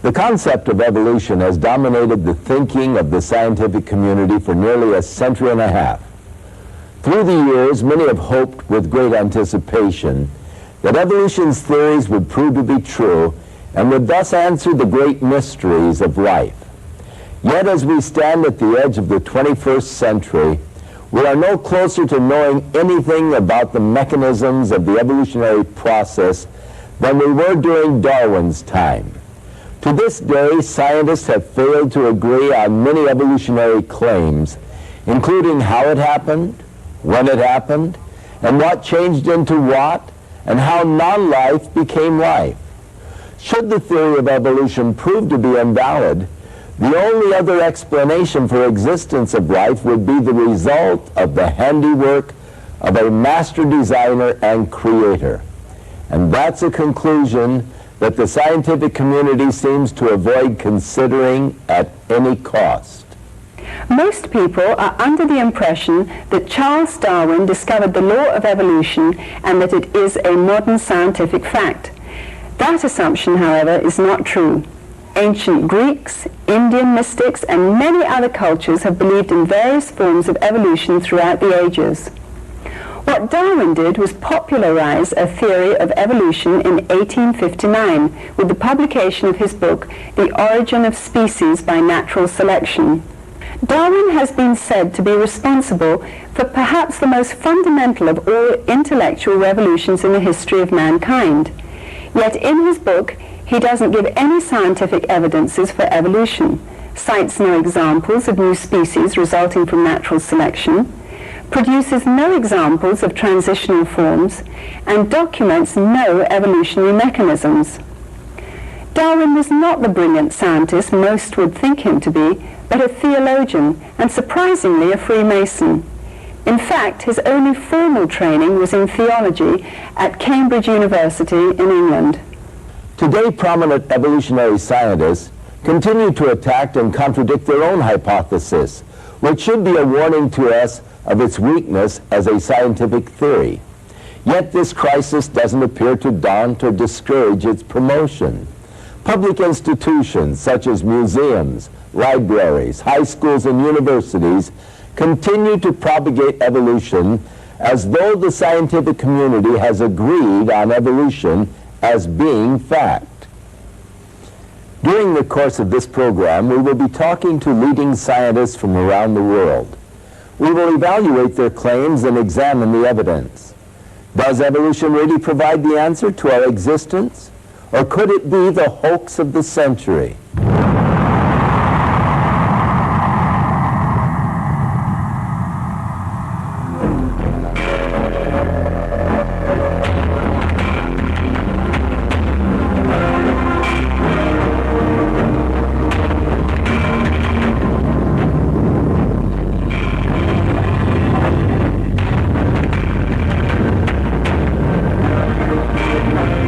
The concept of evolution has dominated the thinking of the scientific community for nearly a century and a half. Through the years, many have hoped with great anticipation that evolution's theories would prove to be true and would thus answer the great mysteries of life. Yet as we stand at the edge of the 21st century, we are no closer to knowing anything about the mechanisms of the evolutionary process than we were during Darwin's time. To this day, scientists have failed to agree on many evolutionary claims, including how it happened, when it happened, and what changed into what, and how non-life became life. Should the theory of evolution prove to be invalid, the only other explanation for existence of life would be the result of the handiwork of a master designer and creator. And that's a conclusion that the scientific community seems to avoid considering at any cost. Most people are under the impression that Charles Darwin discovered the law of evolution and that it is a modern scientific fact. That assumption, however, is not true. Ancient Greeks, Indian mystics, and many other cultures have believed in various forms of evolution throughout the ages. What Darwin did was popularize a theory of evolution in 1859 with the publication of his book, The Origin of Species by Natural Selection. Darwin has been said to be responsible for perhaps the most fundamental of all intellectual revolutions in the history of mankind. Yet in his book, he doesn't give any scientific evidences for evolution, cites no examples of new species resulting from natural selection, produces no examples of transitional forms, and documents no evolutionary mechanisms. Darwin was not the brilliant scientist most would think him to be, but a theologian, and surprisingly a Freemason. In fact, his only formal training was in theology at Cambridge University in England. Today, prominent evolutionary scientists continue to attack and contradict their own hypothesis, which should be a warning to us of its weakness as a scientific theory. Yet this crisis doesn't appear to daunt or discourage its promotion. Public institutions such as museums, libraries, high schools, and universities continue to propagate evolution as though the scientific community has agreed on evolution as being fact. During the course of this program, we will be talking to leading scientists from around the world. We will evaluate their claims and examine the evidence. Does evolution really provide the answer to our existence? Or could it be the hoax of the century?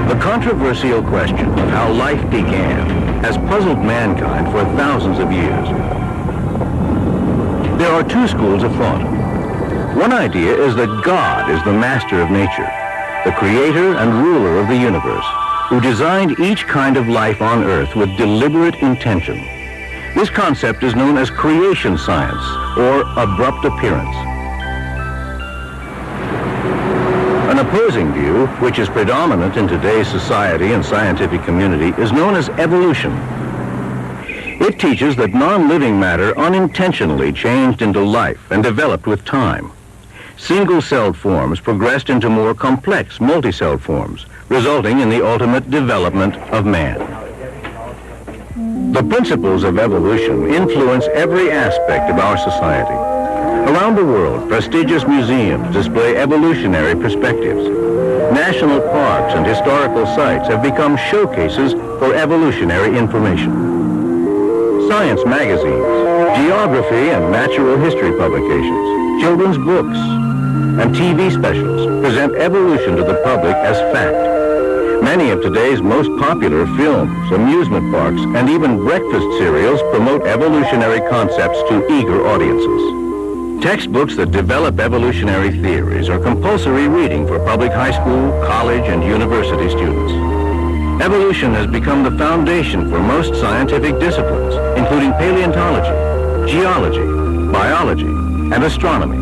The controversial question of how life began has puzzled mankind for thousands of years. There are two schools of thought. One idea is that God is the master of nature, the creator and ruler of the universe, who designed each kind of life on Earth with deliberate intention. This concept is known as creation science, or abrupt appearance. An opposing view, which is predominant in today's society and scientific community, is known as evolution. It teaches that non-living matter unintentionally changed into life and developed with time. Single-celled forms progressed into more complex multi-celled forms, resulting in the ultimate development of man. The principles of evolution influence every aspect of our society. Around the world, prestigious museums display evolutionary perspectives. National parks and historical sites have become showcases for evolutionary information. Science magazines, geography and natural history publications, children's books, and TV specials present evolution to the public as fact. Many of today's most popular films, amusement parks, and even breakfast cereals promote evolutionary concepts to eager audiences. Textbooks that develop evolutionary theories are compulsory reading for public high school, college, and university students. Evolution has become the foundation for most scientific disciplines, including paleontology, geology, biology, and astronomy.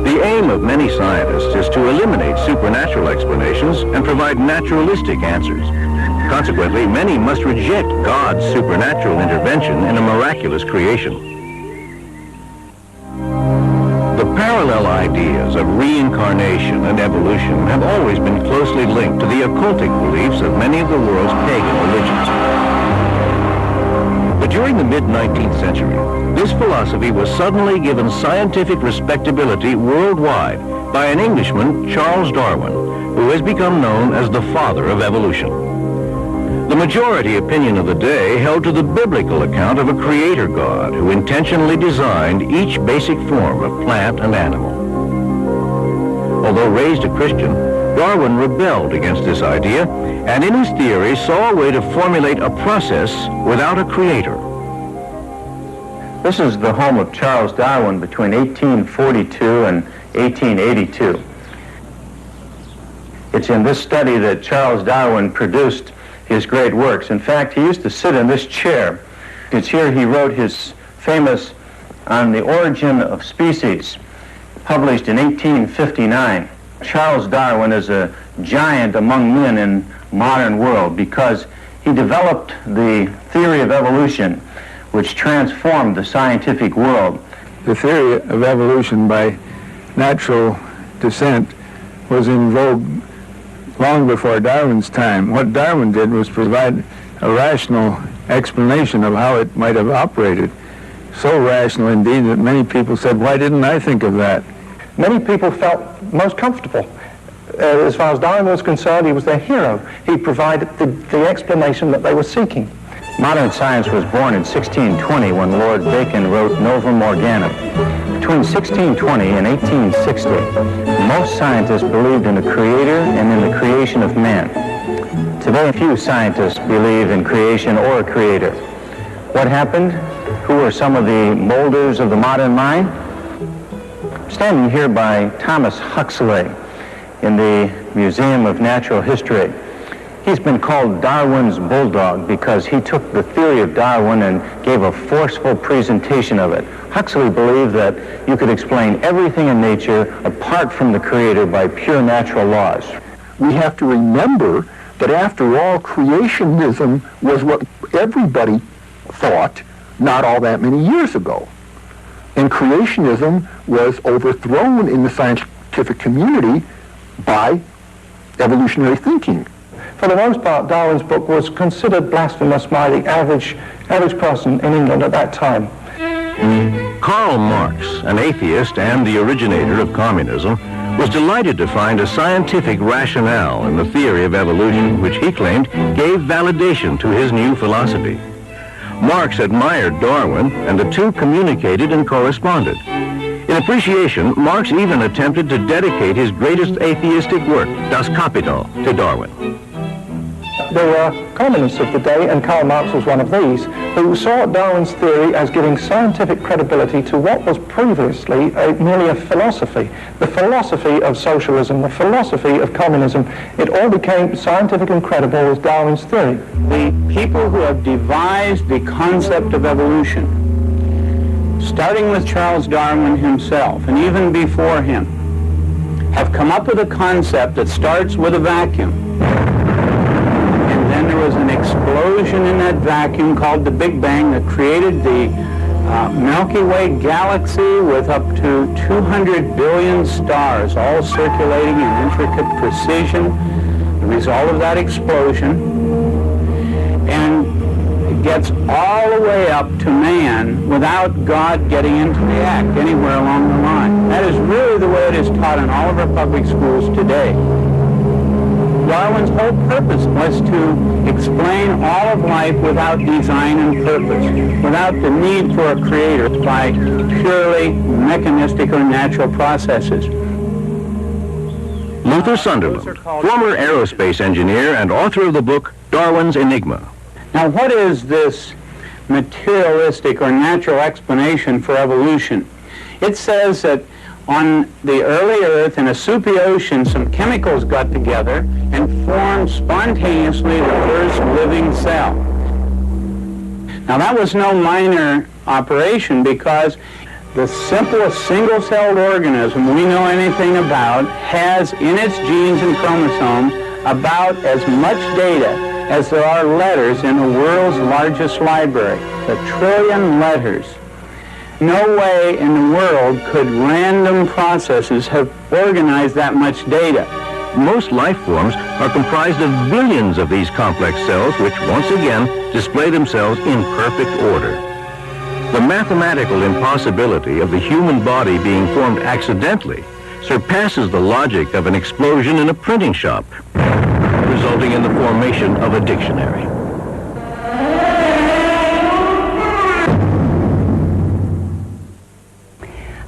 The aim of many scientists is to eliminate supernatural explanations and provide naturalistic answers. Consequently, many must reject God's supernatural intervention in a miraculous creation. The parallel ideas of reincarnation and evolution have always been closely linked to the occultic beliefs of many of the world's pagan religions. But during the mid-19th century, this philosophy was suddenly given scientific respectability worldwide by an Englishman, Charles Darwin, who has become known as the father of evolution. The majority opinion of the day held to the biblical account of a creator God who intentionally designed each basic form of plant and animal. Although raised a Christian, Darwin rebelled against this idea and in his theory saw a way to formulate a process without a creator. This is the home of Charles Darwin between 1842 and 1882. It's in this study that Charles Darwin produced his great works. In fact, he used to sit in this chair. It's here he wrote his famous On the Origin of Species, published in 1859. Charles Darwin is a giant among men in modern world because he developed the theory of evolution, which transformed the scientific world. The theory of evolution by natural descent was in vogue long before Darwin's time. What Darwin did was provide a rational explanation of how it might have operated. So rational indeed that many people said, why didn't I think of that? Many people felt most comfortable. As far as Darwin was concerned, he was their hero. He provided the explanation that they were seeking. Modern science was born in 1620 when Lord Bacon wrote Novum Organum. Between 1620 and 1860, most scientists believed in a creator and in the creation of man. Today, few scientists believe in creation or a creator. What happened? Who were some of the molders of the modern mind? Standing here by Thomas Huxley in the Museum of Natural History. He's been called Darwin's bulldog because he took the theory of Darwin and gave a forceful presentation of it. Huxley believed that you could explain everything in nature apart from the creator by pure natural laws. We have to remember that after all, creationism was what everybody thought not all that many years ago. And creationism was overthrown in the scientific community by evolutionary thinking. For the most part, Darwin's book was considered blasphemous by the average person in England at that time. Karl Marx, an atheist and the originator of communism, was delighted to find a scientific rationale in the theory of evolution, which he claimed gave validation to his new philosophy. Marx admired Darwin, and the two communicated and corresponded. In appreciation, Marx even attempted to dedicate his greatest atheistic work, Das Kapital, to Darwin. There were communists of the day, and Karl Marx was one of these, who saw Darwin's theory as giving scientific credibility to what was previously merely a philosophy. The philosophy of socialism, the philosophy of communism, it all became scientific and credible with Darwin's theory. The people who have devised the concept of evolution, starting with Charles Darwin himself, and even before him, have come up with a concept that starts with a vacuum. Then there was an explosion in that vacuum called the Big Bang that created the Milky Way galaxy with up to 200 billion stars, all circulating in intricate precision, the result of that explosion. And it gets all the way up to man without God getting into the act anywhere along the line. That is really the way it is taught in all of our public schools today. Darwin's whole purpose was to explain all of life without design and purpose, without the need for a creator, by purely mechanistic or natural processes. Luther Sunderland, former aerospace engineer and author of the book Darwin's Enigma. Now, what is this materialistic or natural explanation for evolution? It says that On the early Earth, in a soupy ocean, some chemicals got together and formed spontaneously the first living cell. Now that was no minor operation, because the simplest single-celled organism we know anything about has in its genes and chromosomes about as much data as there are letters in the world's largest library, 1 trillion letters. No way in the world could random processes have organized that much data. Most life forms are comprised of billions of these complex cells, which once again display themselves in perfect order. The mathematical impossibility of the human body being formed accidentally surpasses the logic of an explosion in a printing shop, resulting in the formation of a dictionary.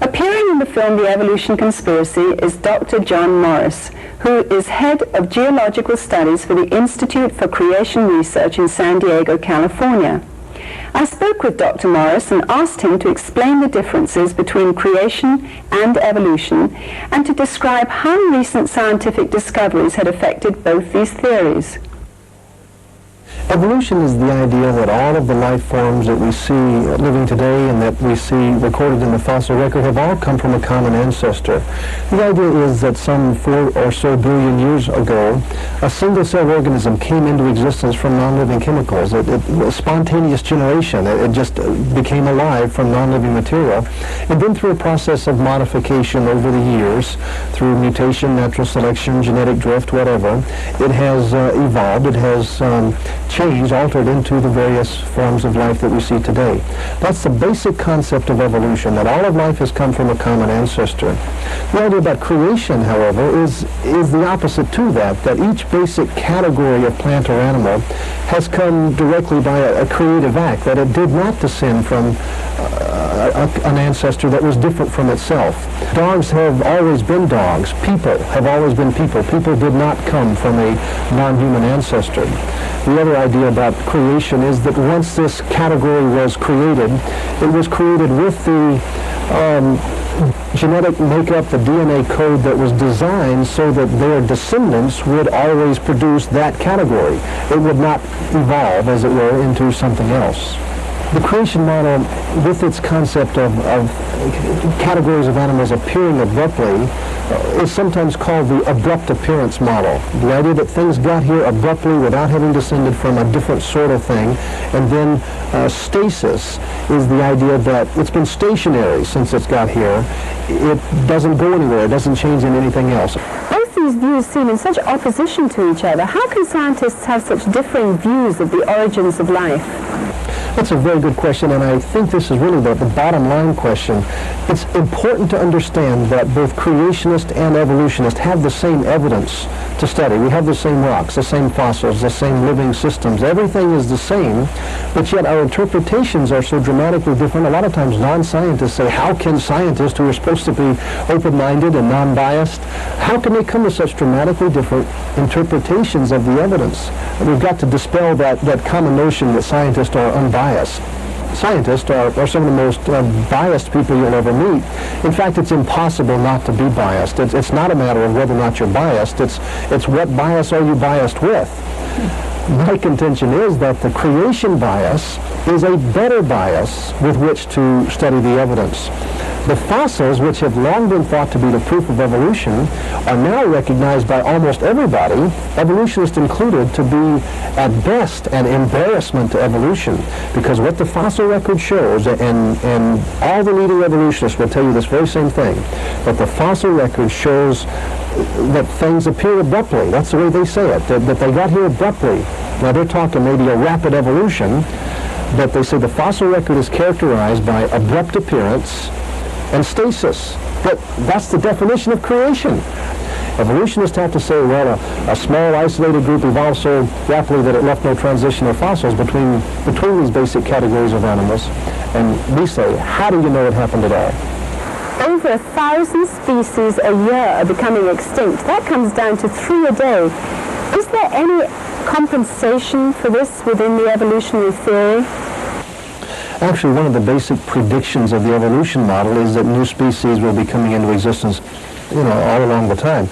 Appearing in the film The Evolution Conspiracy is Dr. John Morris, who is head of geological studies for the Institute for Creation Research in San Diego, California. I spoke with Dr. Morris and asked him to explain the differences between creation and evolution, and to describe how recent scientific discoveries had affected both these theories. Evolution is the idea that all of the life forms that we see living today and that we see recorded in the fossil record have all come from a common ancestor. The idea is that some 4 or so billion years ago, a single-celled organism came into existence from non-living chemicals. Spontaneous generation. It just became alive from non-living material. And then through a process of modification over the years, through mutation, natural selection, genetic drift, whatever, it has evolved. It has changed, altered into the various forms of life that we see today. That's the basic concept of evolution, that all of life has come from a common ancestor. The idea about creation, however, is the opposite to that each basic category of plant or animal has come directly by a creative act, that it did not descend from an ancestor that was different from itself. Dogs have always been dogs. People have always been people. People did not come from a non-human ancestor. The other idea about creation is that once this category was created, it was created with the genetic makeup, the DNA code that was designed so that their descendants would always produce that category. It would not evolve, as it were, into something else. The creation model, with its concept of categories of animals appearing abruptly, is sometimes called the abrupt appearance model. The idea that things got here abruptly without having descended from a different sort of thing. And then stasis is the idea that it's been stationary since it's got here. It doesn't go anywhere. It doesn't change in anything else. Both these views seem in such opposition to each other. How can scientists have such differing views of the origins of life? That's a very good question, and I think this is really the bottom line question. It's important to understand that both creationists and evolutionists have the same evidence to study. We have the same rocks, the same fossils, the same living systems. Everything is the same, but yet our interpretations are so dramatically different. A lot of times non-scientists say, how can scientists who are supposed to be open-minded and non-biased, how can they come to such dramatically different interpretations of the evidence? And we've got to dispel that common notion that scientists are unbiased. Scientists are some of the most biased people you'll ever meet. In fact, it's impossible not to be biased. It's not a matter of whether or not you're biased. It's what bias are you biased with. My contention is that the creation bias is a better bias with which to study the evidence. The fossils, which have long been thought to be the proof of evolution, are now recognized by almost everybody, evolutionists included, to be at best an embarrassment to evolution. Because what the fossil record shows, and all the leading evolutionists will tell you this very same thing, that the fossil record shows that things appear abruptly. That's the way they say it, that they got here abruptly. Now they're talking maybe a rapid evolution, but they say the fossil record is characterized by abrupt appearance and stasis. But that's the definition of creation. Evolutionists have to say, well, a small isolated group evolved so rapidly that it left no transition of fossils between these basic categories of animals. And we say, how do you know it happened at all? Over 1,000 species a year are becoming extinct. That comes down to 3 a day. Is there any compensation for this within the evolutionary theory? Actually, one of the basic predictions of the evolution model is that new species will be coming into existence, all along the time.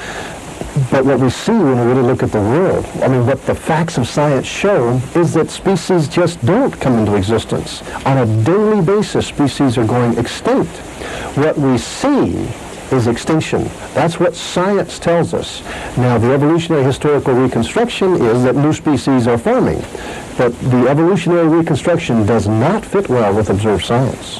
But what we see when we really look at the world, what the facts of science show is that species just don't come into existence. On a daily basis, species are going extinct. What we see is extinction. That's what science tells us. Now, the evolutionary historical reconstruction is that new species are forming, but the evolutionary reconstruction does not fit well with observed science.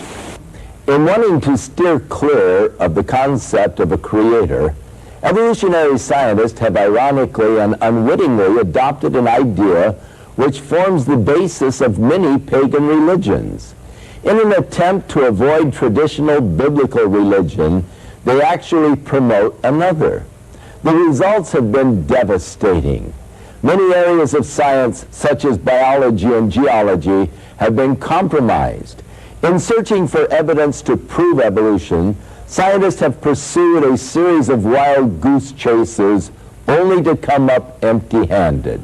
In wanting to steer clear of the concept of a creator, evolutionary scientists have ironically and unwittingly adopted an idea which forms the basis of many pagan religions. In an attempt to avoid traditional biblical religion, they actually promote another. The results have been devastating. Many areas of science, such as biology and geology, have been compromised. In searching for evidence to prove evolution, scientists have pursued a series of wild goose chases only to come up empty-handed.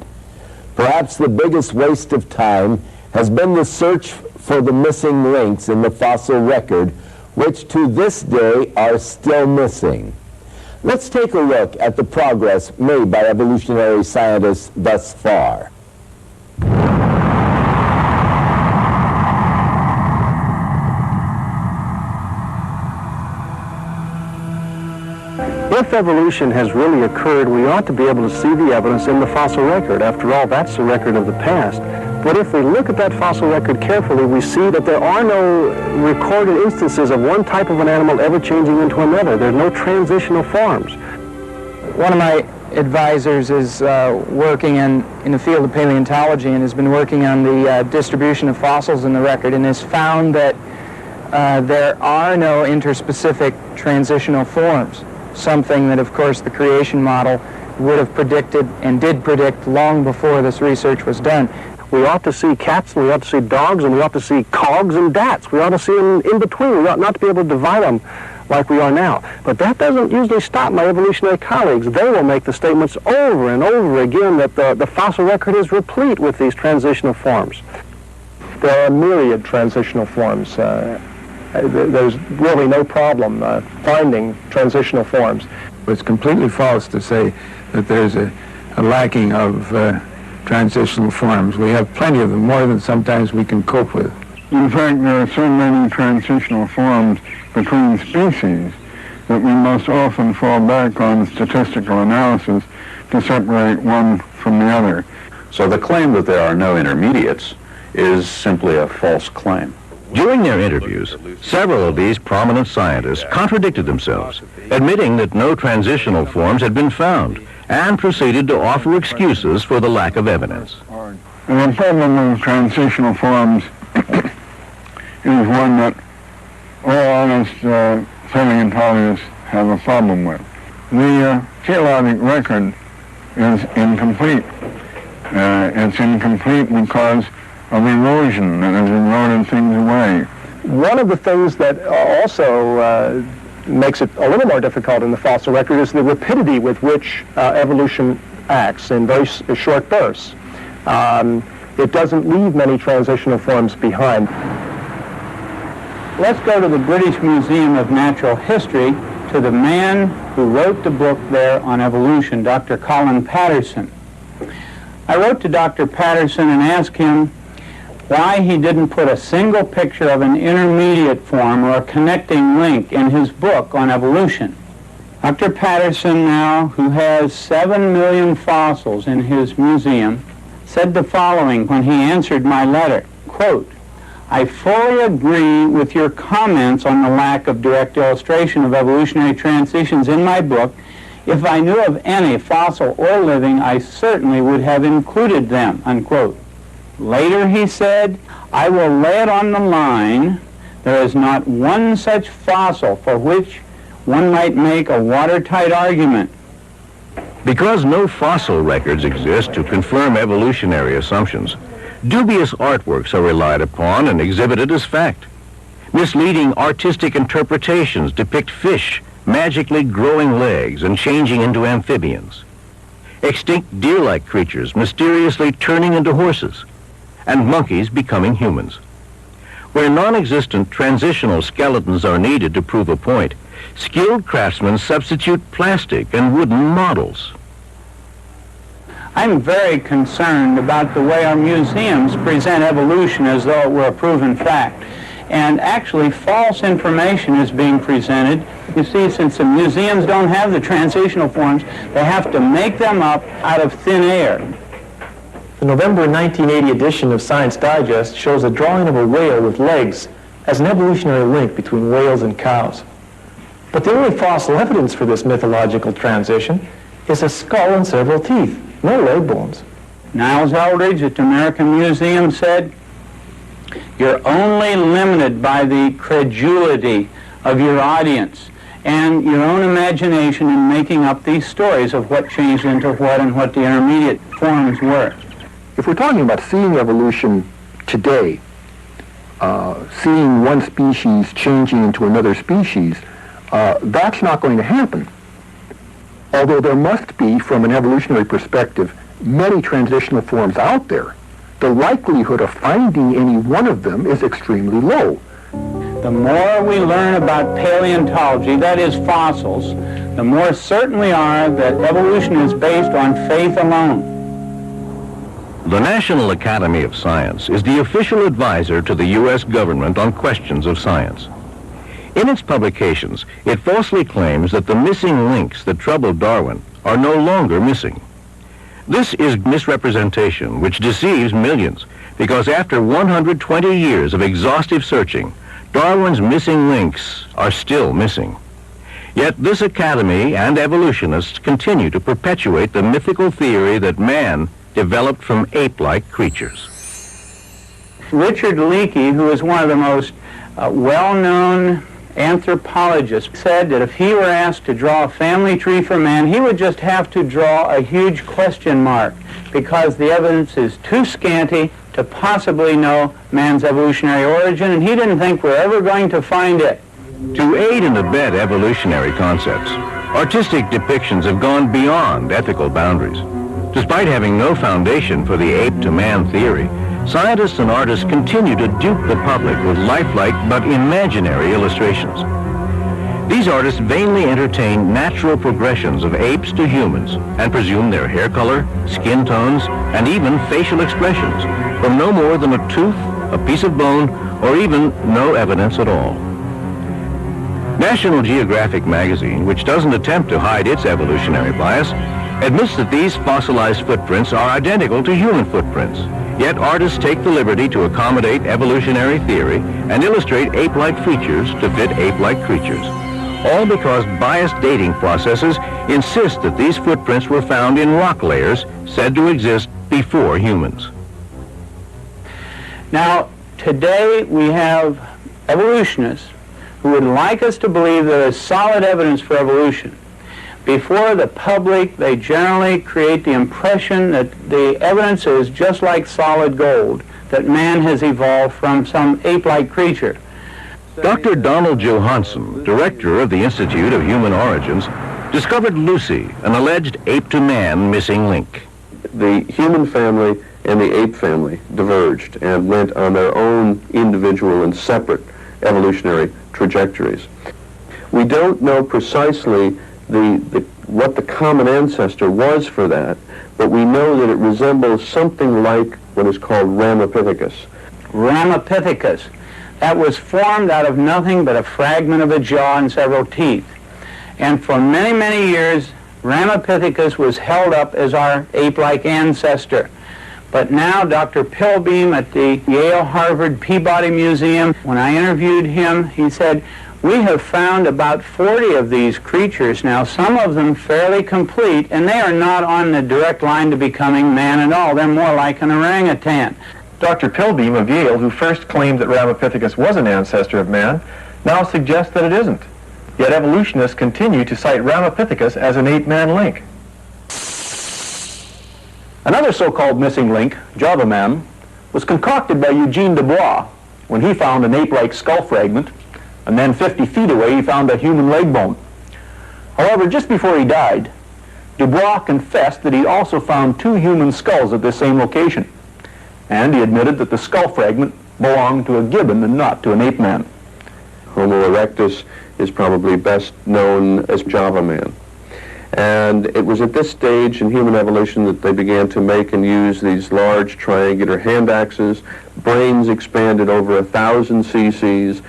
Perhaps the biggest waste of time has been the search for the missing links in the fossil record, which to this day are still missing. Let's take a look at the progress made by evolutionary scientists thus far. If evolution has really occurred, we ought to be able to see the evidence in the fossil record. After all, that's the record of the past. But if we look at that fossil record carefully, we see that there are no recorded instances of one type of an animal ever changing into another. There are no transitional forms. One of my advisors is working in the field of paleontology and has been working on the distribution of fossils in the record and has found that there are no interspecific transitional forms, something that, of course, the creation model would have predicted and did predict long before this research was done. We ought to see cats, and we ought to see dogs, and we ought to see cogs and dats. We ought to see them in between. We ought not to be able to divide them like we are now. But that doesn't usually stop my evolutionary colleagues. They will make the statements over and over again that the fossil record is replete with these transitional forms. There are myriad transitional forms. There's really no problem finding transitional forms. It's completely false to say that there's a lacking of transitional forms. We have plenty of them, more than sometimes we can cope with. In fact, there are so many transitional forms between species that we most often fall back on statistical analysis to separate one from the other. So the claim that there are no intermediates is simply a false claim. During their interviews, several of these prominent scientists contradicted themselves, admitting that no transitional forms had been found, and proceeded to offer excuses for the lack of evidence. And the problem of transitional forms is one that all honest paleontologists have a problem with. The geologic record is incomplete. It's incomplete because of erosion that has eroded things away. One of the things that also makes it a little more difficult in the fossil record is the rapidity with which evolution acts in very short bursts. It doesn't leave many transitional forms behind. Let's go to the British Museum of Natural History, to the man who wrote the book there on evolution, Dr. Colin Patterson. I wrote to Dr. Patterson and asked him why he didn't put a single picture of an intermediate form or a connecting link in his book on evolution. Dr. Patterson now, who has 7 million fossils in his museum, said the following when he answered my letter, quote, "I fully agree with your comments on the lack of direct illustration of evolutionary transitions in my book. If I knew of any, fossil or living, I certainly would have included them," unquote. Later he said, "I will lay it on the line. There is not one such fossil for which one might make a watertight argument." Because no fossil records exist to confirm evolutionary assumptions, dubious artworks are relied upon and exhibited as fact. Misleading artistic interpretations depict fish magically growing legs and changing into amphibians, extinct deer-like creatures mysteriously turning into horses, and monkeys becoming humans. Where non-existent transitional skeletons are needed to prove a point, skilled craftsmen substitute plastic and wooden models. I'm very concerned about the way our museums present evolution as though it were a proven fact. And actually, false information is being presented. You see, since the museums don't have the transitional forms, they have to make them up out of thin air. The November 1980 edition of Science Digest shows a drawing of a whale with legs as an evolutionary link between whales and cows. But the only fossil evidence for this mythological transition is a skull and several teeth, no leg bones. Niles Eldridge at the American Museum said, "You're only limited by the credulity of your audience and your own imagination in making up these stories of what changed into what and what the intermediate forms were." If we're talking about seeing evolution today, seeing one species changing into another species, that's not going to happen. Although there must be, from an evolutionary perspective, many transitional forms out there, the likelihood of finding any one of them is extremely low. The more we learn about paleontology, that is fossils, the more certain we are that evolution is based on faith alone. The National Academy of Science is the official advisor to the U.S. government on questions of science. In its publications, it falsely claims that the missing links that troubled Darwin are no longer missing. This is misrepresentation which deceives millions, because after 120 years of exhaustive searching, Darwin's missing links are still missing. Yet this academy and evolutionists continue to perpetuate the mythical theory that man developed from ape-like creatures. Richard Leakey, who is one of the most well-known anthropologists, said that if he were asked to draw a family tree for man, he would just have to draw a huge question mark because the evidence is too scanty to possibly know man's evolutionary origin, and he didn't think we're ever going to find it. To aid and abet evolutionary concepts, artistic depictions have gone beyond ethical boundaries. Despite having no foundation for the ape-to-man theory, scientists and artists continue to dupe the public with lifelike but imaginary illustrations. These artists vainly entertain natural progressions of apes to humans and presume their hair color, skin tones, and even facial expressions from no more than a tooth, a piece of bone, or even no evidence at all. National Geographic magazine, which doesn't attempt to hide its evolutionary bias, admits that these fossilized footprints are identical to human footprints. Yet artists take the liberty to accommodate evolutionary theory and illustrate ape-like features to fit ape-like creatures. All because biased dating processes insist that these footprints were found in rock layers said to exist before humans. Now, today we have evolutionists who would like us to believe there is solid evidence for evolution. Before the public, they generally create the impression that the evidence is just like solid gold, that man has evolved from some ape-like creature. Dr. Donald Johanson, director of the Institute of Human Origins, discovered Lucy, an alleged ape-to-man missing link. The human family and the ape family diverged and went on their own individual and separate evolutionary trajectories. We don't know precisely what the common ancestor was for that, but we know that it resembles something like what is called Ramapithecus. Ramapithecus. That was formed out of nothing but a fragment of a jaw and several teeth. And for many, many years, Ramapithecus was held up as our ape-like ancestor. But now Dr. Pilbeam at the Yale-Harvard Peabody Museum, when I interviewed him, he said, "We have found about 40 of these creatures now, some of them fairly complete, and they are not on the direct line to becoming man at all. They're more like an orangutan." Dr. Pilbeam of Yale, who first claimed that Ramapithecus was an ancestor of man, now suggests that it isn't. Yet evolutionists continue to cite Ramapithecus as an ape-man link. Another so-called missing link, Java Man, was concocted by Eugene Dubois when he found an ape-like skull fragment, and then 50 feet away he found a human leg bone. However, just before he died, Dubois confessed that he also found 2 human skulls at this same location, and he admitted that the skull fragment belonged to a gibbon and not to an ape man. Homo erectus is probably best known as Java man. And it was at this stage in human evolution that they began to make and use these large triangular hand axes. Brains expanded over 1,000 cc's,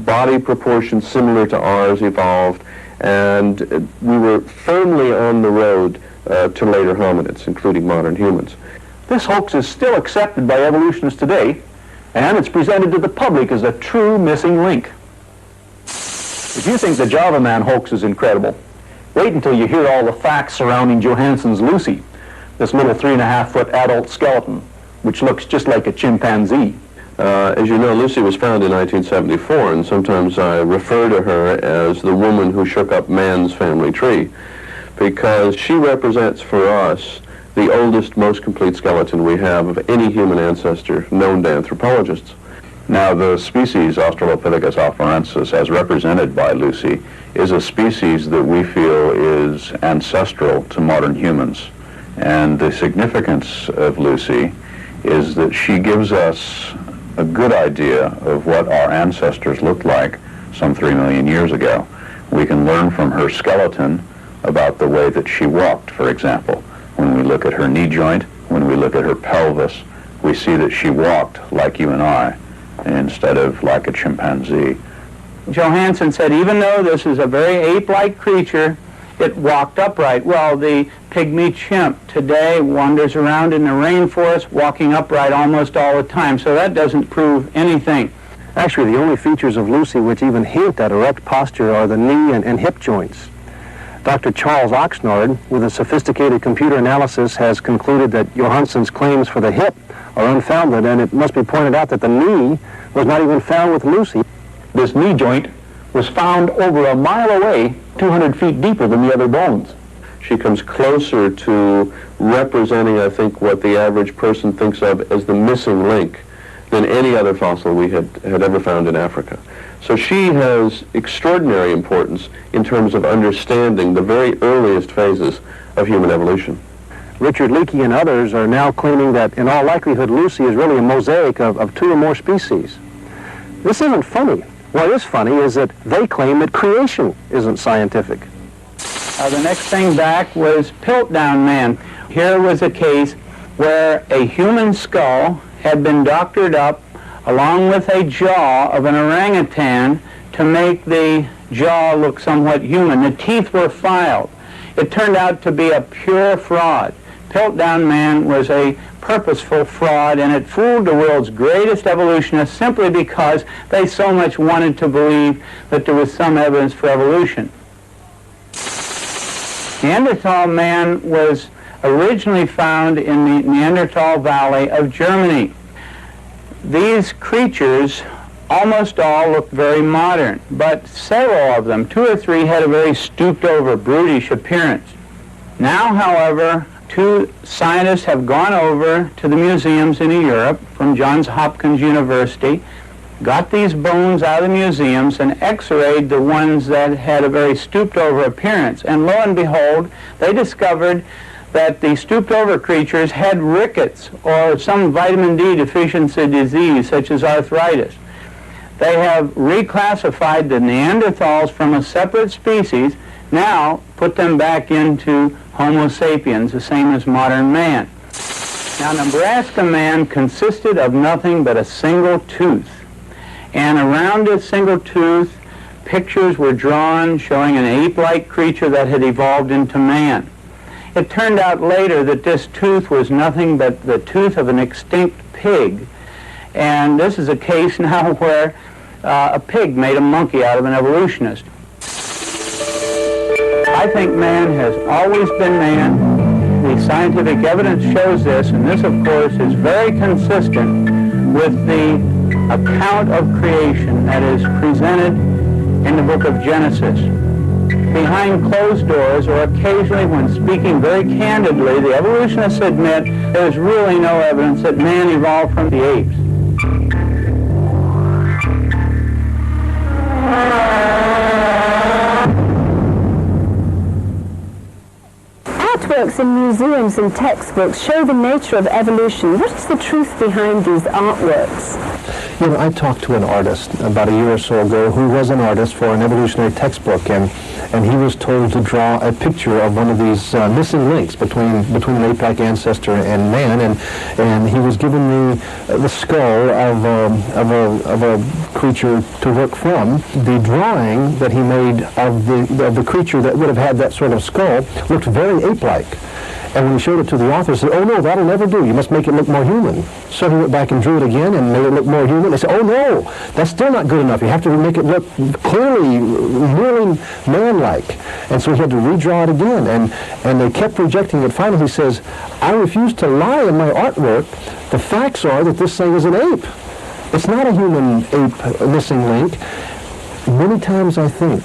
body proportions similar to ours evolved, and we were firmly on the road to later hominids, including modern humans. This hoax is still accepted by evolutionists today, and it's presented to the public as a true missing link. If you think the Java Man hoax is incredible, wait until you hear all the facts surrounding Johansson's Lucy, this little 3.5-foot adult skeleton, which looks just like a chimpanzee. As you know, Lucy was found in 1974, and sometimes I refer to her as the woman who shook up man's family tree, because she represents for us the oldest, most complete skeleton we have of any human ancestor known to anthropologists. Now, the species Australopithecus afarensis, as represented by Lucy, is a species that we feel is ancestral to modern humans. And the significance of Lucy is that she gives us a good idea of what our ancestors looked like some 3 million years ago. We can learn from her skeleton about the way that she walked, for example. When we look at her knee joint, when we look at her pelvis, we see that she walked like you and I, instead of like a chimpanzee. Johansson said, even though this is a very ape-like creature, it walked upright. Well, the pygmy chimp today wanders around in the rainforest walking upright almost all the time, so that doesn't prove anything. Actually, the only features of Lucy which even hint at erect posture are the knee and hip joints. Dr. Charles Oxnard, with a sophisticated computer analysis, has concluded that Johansson's claims for the hip are unfounded, and it must be pointed out that the knee was not even found with Lucy. This knee joint was found over a mile away, 200 feet deeper than the other bones. She comes closer to representing, I think, what the average person thinks of as the missing link than any other fossil we had ever found in Africa. So she has extraordinary importance in terms of understanding the very earliest phases of human evolution. Richard Leakey and others are now claiming that, in all likelihood, Lucy is really a mosaic of 2 or more species. This isn't funny. What is funny is that they claim that creation isn't scientific. The next thing back was Piltdown Man. Here was a case where a human skull had been doctored up along with a jaw of an orangutan to make the jaw look somewhat human. The teeth were filed. It turned out to be a pure fraud. Piltdown Man was a purposeful fraud, and it fooled the world's greatest evolutionists simply because they so much wanted to believe that there was some evidence for evolution. Neanderthal man was originally found in the Neanderthal Valley of Germany. These creatures, almost all, looked very modern, but several of them, 2 or 3, had a very stooped-over, brutish appearance. Now, however, 2 scientists have gone over to the museums in Europe from Johns Hopkins University, got these bones out of the museums and x-rayed the ones that had a very stooped-over appearance. And lo and behold, they discovered that the stooped-over creatures had rickets or some vitamin D deficiency disease, such as arthritis. They have reclassified the Neanderthals from a separate species, now put them back into Homo sapiens, the same as modern man. Now, Nebraska man consisted of nothing but a single tooth. And around this single tooth, pictures were drawn showing an ape-like creature that had evolved into man. It turned out later that this tooth was nothing but the tooth of an extinct pig. And this is a case now where a pig made a monkey out of an evolutionist. I think man has always been man. The scientific evidence shows this, and this, of course, is very consistent with the account of creation that is presented in the book of Genesis. Behind closed doors, or occasionally when speaking very candidly, the evolutionists admit there's really no evidence that man evolved from the apes. Artworks in museums and textbooks show the nature of evolution. What is the truth behind these artworks? You know, I talked to an artist about a year or so ago who was an artist for an evolutionary textbook, and he was told to draw a picture of one of these missing links between an ape-like ancestor and man, and he was given the skull of a creature to work from. The drawing that he made of the creature that would have had that sort of skull looked very ape-like. And when he showed it to the author, he said, "Oh no, that'll never do. You must make it look more human." So he went back and drew it again and made it look more human. They said, "Oh no, that's still not good enough. You have to make it look clearly, really man-like." And so he had to redraw it again, and they kept rejecting it. Finally he says, "I refuse to lie in my artwork. The facts are that this thing is an ape. It's not a human ape missing link." Many times I think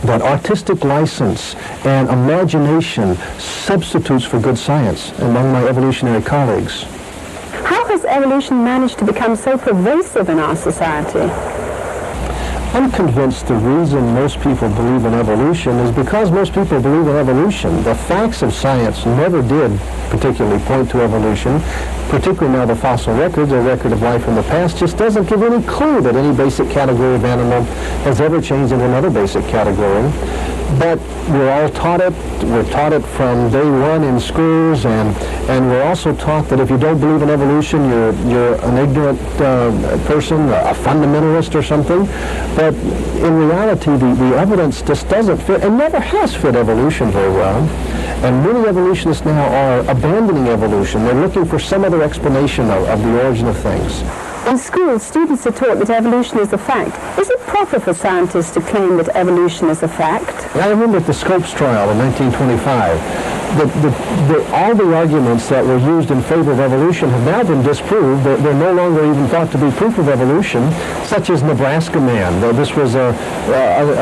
that artistic license and imagination substitutes for good science among my evolutionary colleagues. How has evolution managed to become so pervasive in our society? I'm convinced the reason most people believe in evolution is because most people believe in evolution. The facts of science never did particularly point to evolution, particularly now the fossil record, the record of life in the past, just doesn't give any clue that any basic category of animal has ever changed into another basic category. But we're all taught it. We're taught it from day one in schools, and we're also taught that if you don't believe in evolution, you're an ignorant person, a fundamentalist or something. But in reality, the evidence just doesn't fit, and never has fit evolution very well. And many evolutionists now are abandoning evolution. They're looking for some other explanation of the origin of things. In schools, students are taught that evolution is a fact. Is it proper for scientists to claim that evolution is a fact? I remember at the Scopes trial in 1925, all the arguments that were used in favor of evolution have now been disproved. They're no longer even thought to be proof of evolution, such as Nebraska Man. This was a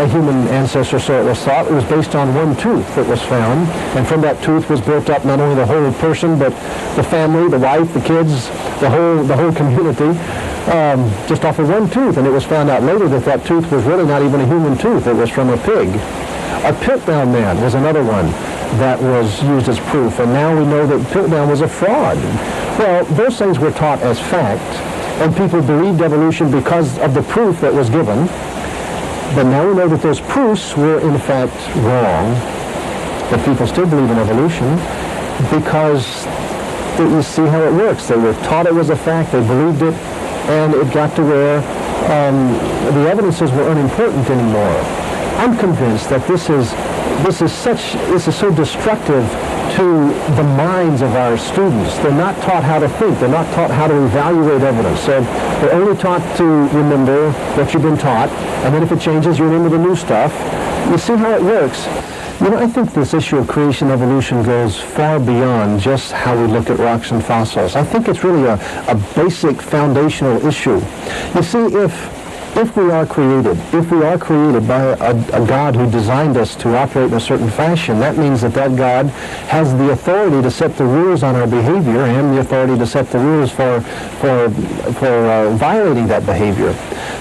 human ancestor, so it was thought. It was based on one tooth that was found, and from that tooth was built up not only the whole person, but the family, the wife, the kids, the whole community, just off of one tooth. And it was found out later that that tooth was really not even a human tooth. It was from a pig. A Piltdown Man was another one that was used as proof, and now we know that Piltdown was a fraud. Well, those things were taught as fact, and people believed evolution because of the proof that was given. But now we know that those proofs were in fact wrong, but people still believe in evolution because you see how it works. They were taught it was a fact, they believed it, and it got to where the evidences were unimportant anymore. I'm convinced that this is so destructive to the minds of our students. They're not taught how to think. They're not taught how to evaluate evidence. So they're only taught to remember what you've been taught, and then if it changes, you remember the new stuff. You see how it works. You know, I think this issue of creation evolution goes far beyond just how we look at rocks and fossils. I think it's really a basic foundational issue. You see, if we are created by a God who designed us to operate in a certain fashion, that means that God has the authority to set the rules on our behavior and the authority to set the rules for violating that behavior.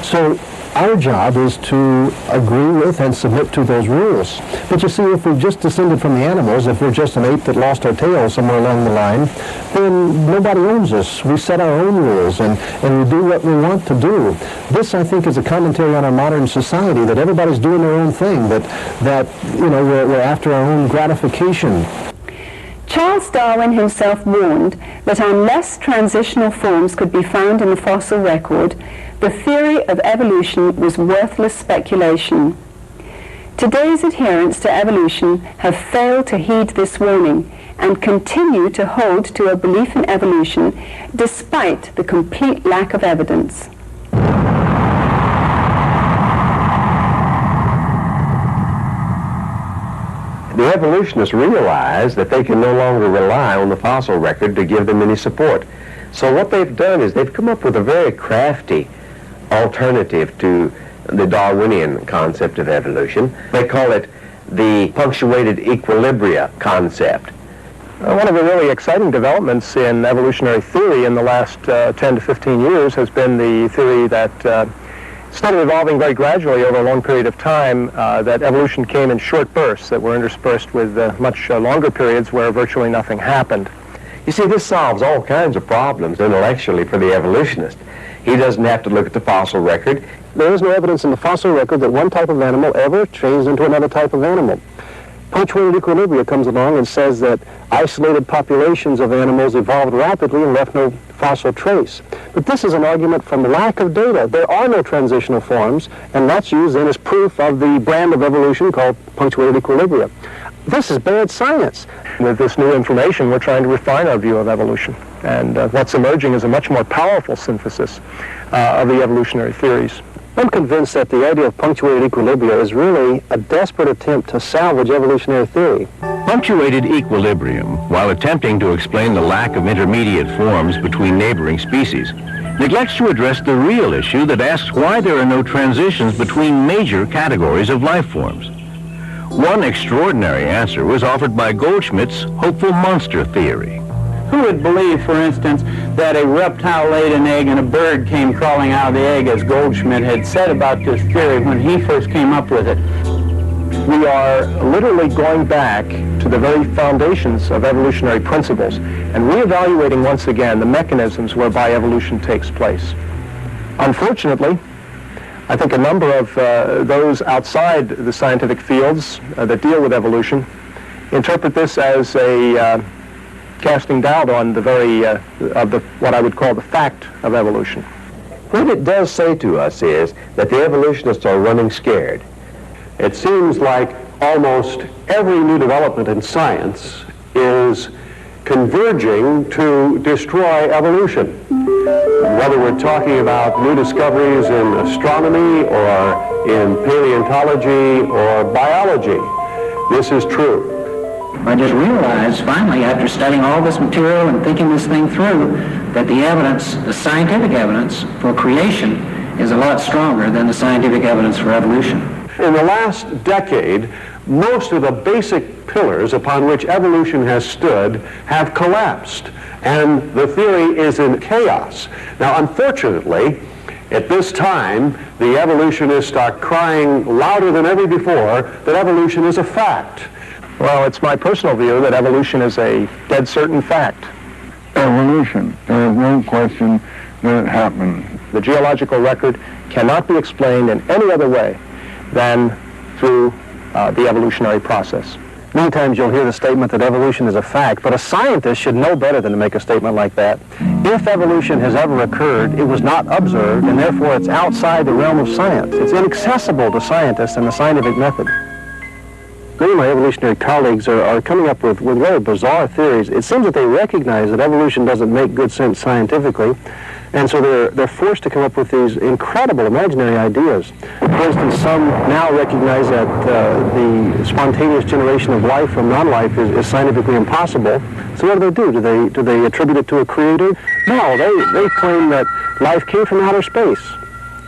So our job is to agree with and submit to those rules. But you see, if we've just descended from the animals, if we're just an ape that lost our tail somewhere along the line, then nobody owns us. We set our own rules, and we do what we want to do. This, I think, is a commentary on our modern society, that everybody's doing their own thing, that you know, we're after our own gratification. Charles Darwin himself warned that unless transitional forms could be found in the fossil record, the theory of evolution was worthless speculation. Today's adherents to evolution have failed to heed this warning and continue to hold to a belief in evolution despite the complete lack of evidence. The evolutionists realize that they can no longer rely on the fossil record to give them any support. So what they've done is they've come up with a very crafty alternative to the Darwinian concept of evolution. They call it the punctuated equilibria concept. One of the really exciting developments in evolutionary theory in the last 10 to 15 years has been the theory that Instead of evolving very gradually over a long period of time, that evolution came in short bursts that were interspersed with much longer periods where virtually nothing happened. You see, this solves all kinds of problems intellectually for the evolutionist. He doesn't have to look at the fossil record. There is no evidence in the fossil record that one type of animal ever changed into another type of animal. Punctuated equilibria comes along and says that isolated populations of animals evolved rapidly and left no fossil trace. But this is an argument from lack of data. There are no transitional forms, and that's used then as proof of the brand of evolution called punctuated equilibria. This is bad science. With this new information, we're trying to refine our view of evolution. And what's emerging is a much more powerful synthesis of the evolutionary theories. I'm convinced that the idea of punctuated equilibria is really a desperate attempt to salvage evolutionary theory. Punctuated equilibrium, while attempting to explain the lack of intermediate forms between neighboring species, neglects to address the real issue that asks why there are no transitions between major categories of life forms. One extraordinary answer was offered by Goldschmidt's hopeful monster theory. Who would believe, for instance, that a reptile laid an egg and a bird came crawling out of the egg, as Goldschmidt had said about this theory when he first came up with it? We are literally going back to the very foundations of evolutionary principles and reevaluating once again the mechanisms whereby evolution takes place. Unfortunately, I think a number of those outside the scientific fields that deal with evolution interpret this as a casting doubt on the very, what I would call the fact of evolution. What it does say to us is that the evolutionists are running scared. It seems like almost every new development in science is converging to destroy evolution. Whether we're talking about new discoveries in astronomy or in paleontology or biology, this is true. I just realized finally, after studying all this material and thinking this thing through, that the evidence, the scientific evidence for creation is a lot stronger than the scientific evidence for evolution. In the last decade, most of the basic pillars upon which evolution has stood have collapsed, and the theory is in chaos. Now, unfortunately, at this time, the evolutionists are crying louder than ever before that evolution is a fact. Well, it's my personal view that evolution is a dead certain fact. Evolution, there is no question that it happened. The geological record cannot be explained in any other way than through the evolutionary process. Many times you'll hear the statement that evolution is a fact, but a scientist should know better than to make a statement like that. If evolution has ever occurred, it was not observed, and therefore it's outside the realm of science. It's inaccessible to scientists and the scientific method. Many of my evolutionary colleagues are coming up with very bizarre theories. It seems that they recognize that evolution doesn't make good sense scientifically, and so they're forced to come up with these incredible imaginary ideas. For instance, some now recognize that the spontaneous generation of life from non-life is scientifically impossible. So what do? Do they attribute it to a creator? No, they claim that life came from outer space.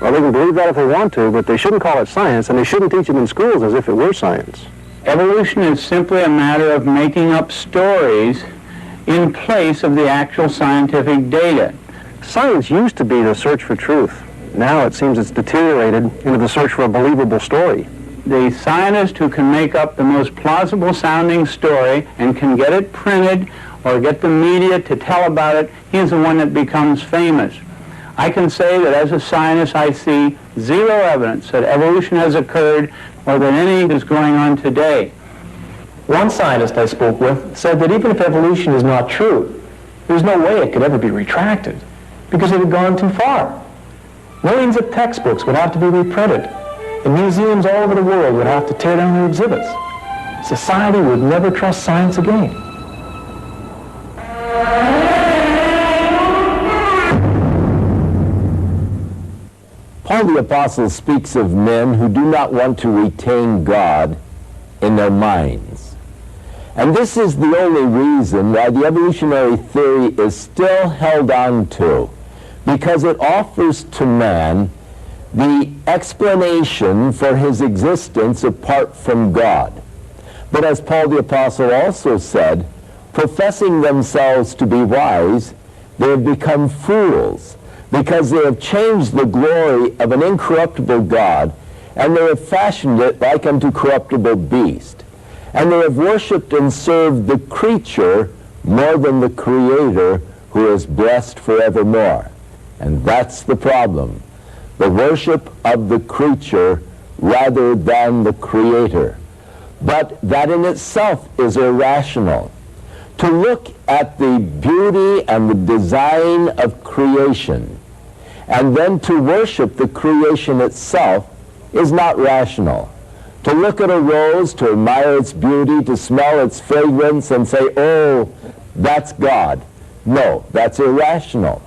Well, they can believe that if they want to, but they shouldn't call it science, and they shouldn't teach it in schools as if it were science. Evolution is simply a matter of making up stories in place of the actual scientific data. Science used to be the search for truth. Now it seems it's deteriorated into the search for a believable story. The scientist who can make up the most plausible sounding story and can get it printed or get the media to tell about it, he's the one that becomes famous. I can say that as a scientist I see zero evidence that evolution has occurred or that any is going on today. One scientist I spoke with said that even if evolution is not true, there's no way it could ever be retracted because it had gone too far. Millions of textbooks would have to be reprinted, and museums all over the world would have to tear down their exhibits. Society would never trust science again. Paul the Apostle speaks of men who do not want to retain God in their minds. And this is the only reason why the evolutionary theory is still held on to, because it offers to man the explanation for his existence apart from God. But as Paul the Apostle also said, professing themselves to be wise, they have become fools. because they have changed the glory of an incorruptible God, and they have fashioned it like unto corruptible beast. And they have worshipped and served the creature more than the Creator, who is blessed forevermore. And that's the problem. The worship of the creature rather than the Creator. But that in itself is irrational. To look at the beauty and the design of creation and then to worship the creation itself is not rational. To look at a rose, to admire its beauty, to smell its fragrance and say, oh, that's God. No, that's irrational.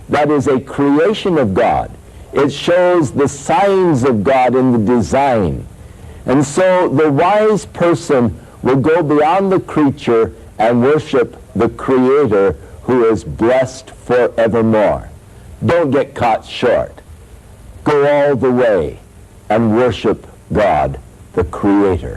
That is a creation of God. It shows the signs of God in the design. And so the wise person will go beyond the creature and worship the Creator, who is blessed forevermore. Don't get caught short. Go all the way and worship God, the Creator.